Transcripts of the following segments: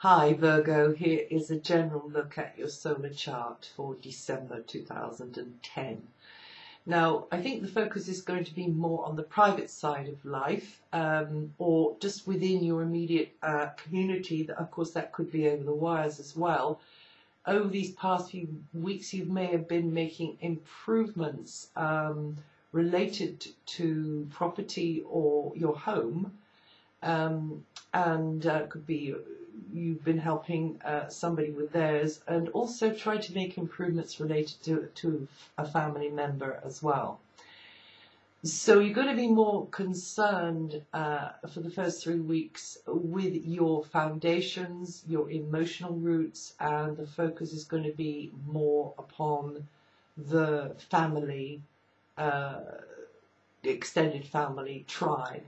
Hi Virgo, here is a general look at your solar chart for December 2010. Now, I think the focus is going to be more on the private side of life, or just within your immediate community. Of course, that could be over the wires as well. Over these past few weeks, you may have been making improvements related to property or your home, and could be you've been helping somebody with theirs, and also try to make improvements related to a family member as well. So you're going to be more concerned for the first 3 weeks with your foundations, your emotional roots, and the focus is going to be more upon the family, the extended family tribe.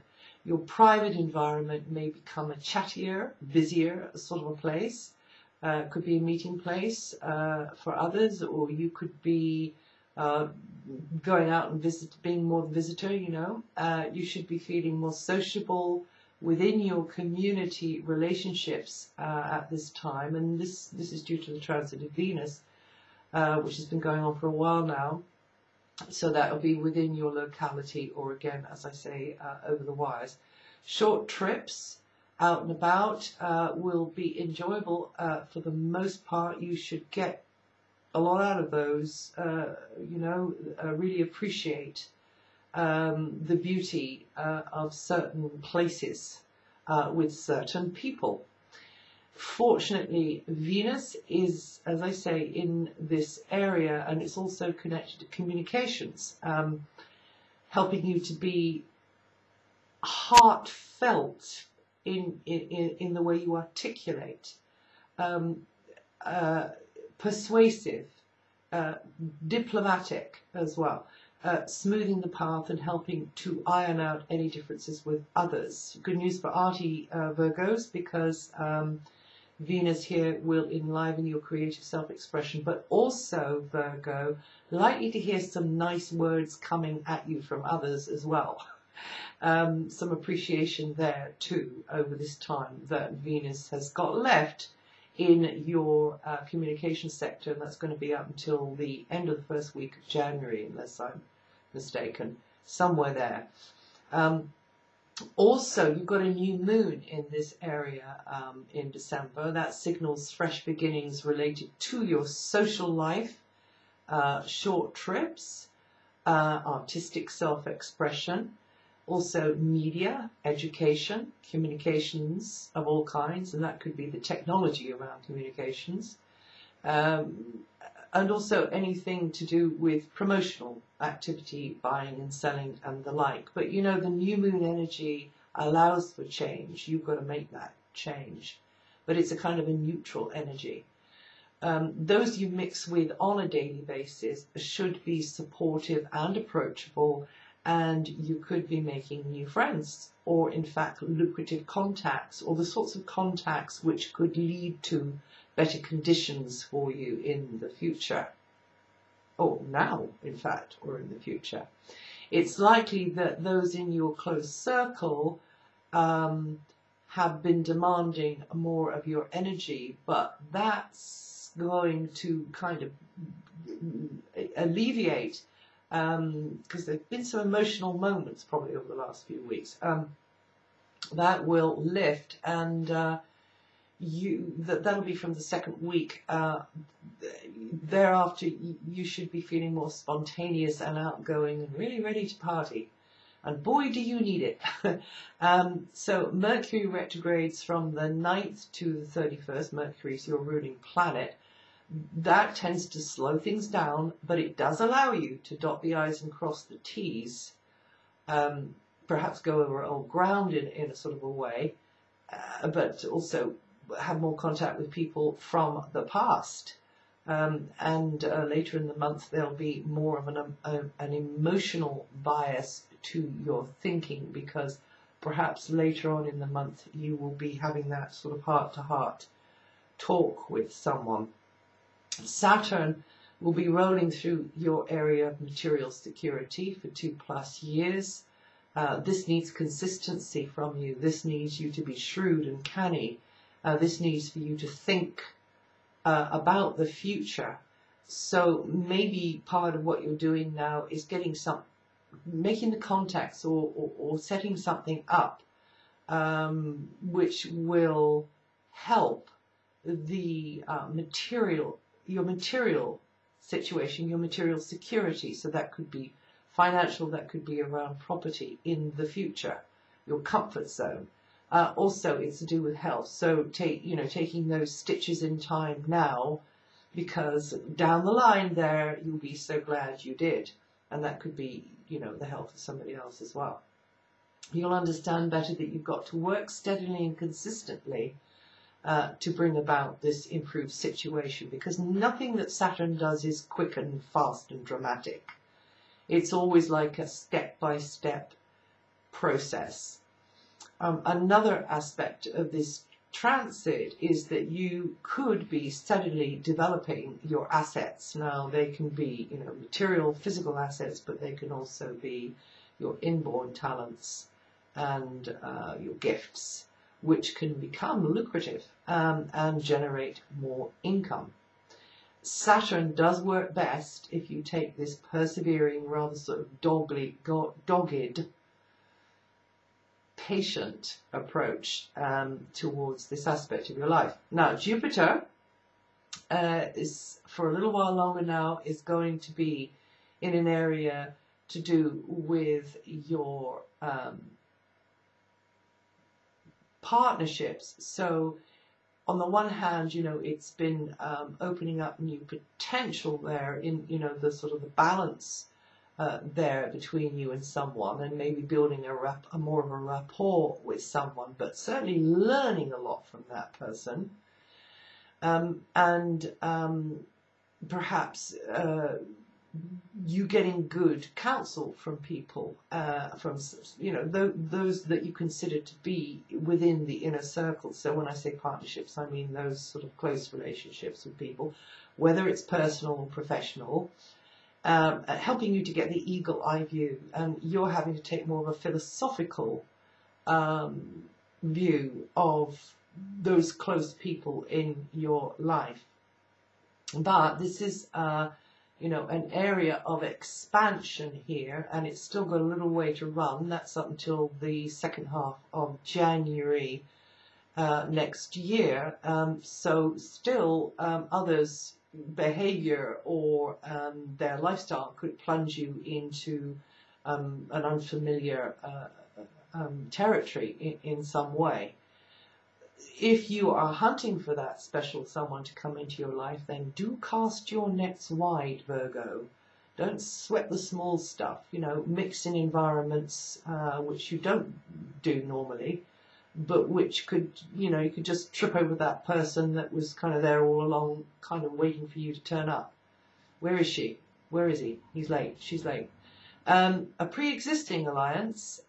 Your private environment may become a chattier, busier sort of a place. Could be a meeting place for others, or you could be going out and being more the visitor, you know. You should be feeling more sociable within your community relationships at this time. And this is due to the transit of Venus, which has been going on for a while now. So that will be within your locality, or again, as I say, over the wires. Short trips out and about will be enjoyable for the most part. You should get a lot out of those, really appreciate the beauty of certain places with certain people. Fortunately, Venus is, as I say, in this area, and it's also connected to communications, helping you to be heartfelt in the way you articulate, persuasive, diplomatic as well, smoothing the path and helping to iron out any differences with others. Good news for arty Virgos, because Venus here will enliven your creative self-expression, but also, Virgo, likely to hear some nice words coming at you from others as well. Some appreciation there too over this time that Venus has got left in your communication sector, and that's going to be up until the end of the first week of January, unless I'm mistaken, somewhere there. Also, you've got a new moon in this area in December. That signals fresh beginnings related to your social life, short trips, artistic self-expression, also media, education, communications of all kinds, and that could be the technology around communications, and also anything to do with promotional activity, buying and selling and the like. But you know, the new moon energy allows for change. You've got to make that change. But it's a kind of a neutral energy. Those you mix with on a daily basis should be supportive and approachable, and you could be making new friends, or in fact lucrative contacts, or the sorts of contacts which could lead to better conditions for you in the future, or now in fact, or in the future. It's likely that those in your close circle have been demanding more of your energy, but that's going to kind of alleviate, because there have been some emotional moments probably over the last few weeks. That will lift, and that'll be from the second week. Thereafter, you should be feeling more spontaneous and outgoing and really ready to party. And boy, do you need it. So Mercury retrogrades from the 9th to the 31st. Mercury is your ruling planet. That tends to slow things down, but it does allow you to dot the I's and cross the T's, perhaps go over old ground in a sort of a way, but also have more contact with people from the past. And later in the month, there'll be more of an emotional bias to your thinking, because perhaps later on in the month, you will be having that sort of heart-to-heart talk with someone. Saturn will be rolling through your area of material security for 2+ years. This needs consistency from you. This needs you to be shrewd and canny This needs for you to think about the future. So maybe part of what you're doing now is making the contacts or setting something up which will help your material situation, your material security. So that could be financial, that could be around property in the future, your comfort zone. Also, it's to do with health. So taking those stitches in time now, because down the line there, you'll be so glad you did. And that could be, the health of somebody else as well. You'll understand better that you've got to work steadily and consistently to bring about this improved situation, because nothing that Saturn does is quick and fast and dramatic. It's always like a step-by-step process. Another aspect of this transit is that you could be steadily developing your assets. Now, they can be, material, physical assets, but they can also be your inborn talents and your gifts, which can become lucrative and generate more income. Saturn does work best if you take this persevering, rather sort of dogged, patient approach towards this aspect of your life. Now, Jupiter is, for a little while longer now, is going to be in an area to do with your partnerships. So on the one hand, it's been opening up new potential there in, the sort of the balance there between you and someone, and maybe building a more of a rapport with someone, but certainly learning a lot from that person, and perhaps you getting good counsel from people, from those that you consider to be within the inner circle. So when I say partnerships, I mean those sort of close relationships with people, whether it's personal or professional, helping you to get the eagle eye view, and you're having to take more of a philosophical view of those close people in your life. But this is an area of expansion here, and it's still got a little way to run. That's up until the second half of January next year. So still others' behavior or their lifestyle could plunge you into an unfamiliar territory in some way. If you are hunting for that special someone to come into your life, then do cast your nets wide, Virgo. Don't sweat the small stuff, mix in environments which you don't do normally, but which could, you could just trip over that person that was kind of there all along, kind of waiting for you to turn up. Where is she? Where is he? He's late. She's late. A pre-existing alliance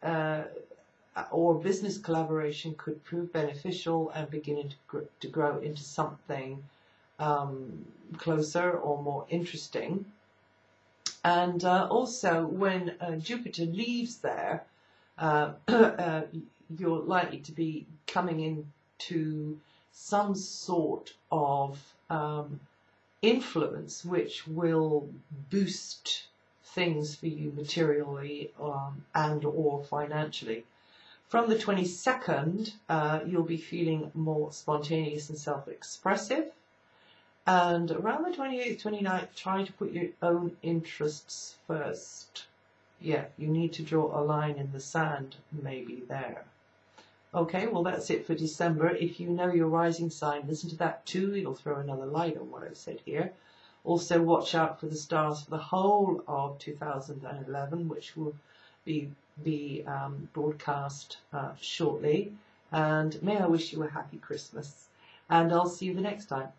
or business collaboration could prove beneficial and begin to grow into something closer or more interesting. And also, when Jupiter leaves there, you're likely to be coming into some sort of influence which will boost things for you materially and or financially. From the 22nd, you'll be feeling more spontaneous and self-expressive. And around the 28th, 29th, try to put your own interests first. Yeah, you need to draw a line in the sand, maybe there. Okay, well, that's it for December. If you know your rising sign, listen to that too. It'll throw another light on what I've said here. Also, watch out for the stars for the whole of 2011, which will be broadcast shortly. And may I wish you a happy Christmas. And I'll see you the next time.